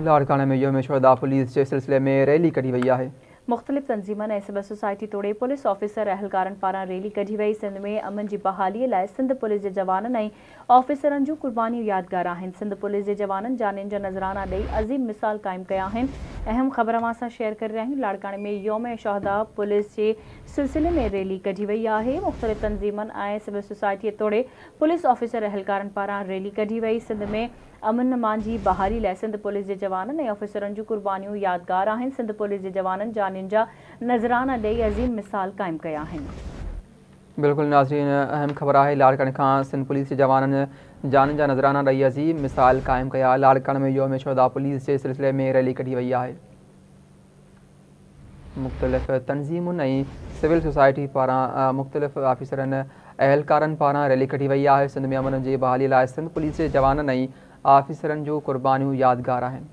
लाड़काना में यौम शुहदा पुलिस जे सिलसिले में रैली कढी वई आहे। मुख़्तलिफ़ तंज़ीमनि ऐं सिविल सोसाइटी तोड़े पुलिस ऑफिसर अहलकारनि पारां रैली कढी वई। सिंध में अमन जी बहालीअ लाइ सिंध पुलिस जे जवाननि ऐं ऑफिसरनि जूं कुर्बानियूं यादगार आहिनि। सिंध पुलिस जे जवाननि जानियुनि जा नज़राना ॾेई अज़ीम मिसाल क़ाइमु कया आहिनि। अहम ख़बर अवां सां शेयर करे रहिया आहियूं। लाड़काने में यौम शुहदा पुलिस जे सिलसिले में रैली कढी वई आहे। मुख़्तलिफ़ तंज़ीमनि ऐं सिविल सोसाइटीअ तोड़े पुलिस ऑफिसर अहलकारनि पारां रैली कढी वई। सिंध में अमन जी बहाली लाइ सिंध पुलिस जे जवाननि ऐं ऑफिसरनि जूं कुर्बानियूं यादगार आहिनि। सिंध पुलिस जे जवाननि जानियुनि जा नज़राना ॾेई अज़ीम मिसाल क़ाइमु कया आहिनि। बिल्कुलु नाज़रीन, अहम ख़बर आहे। लाड़काने खां सिंध पुलिस जे जवाननि जान जा नज़राना ॾेई अज़ीम मिसाल क़ाइमु कया। लाड़काने में यौम शुहदा पुलिस जे सिलसिले में रैली कढी वई आहे। मुख़्तलिफ़ तंज़ीमुनि ऐं सिविल सोसाइटी पारां मुख़्तलिफ़ ऑफिसरनि अहलकारनि पारां रैली कढी वई आहे। सिंध में अमन जी बहाली लाइ सिंध पुलिस जे जवाननि ऐं ऑफिसरनि जूं कुर्बानियूं यादगार आहिनि।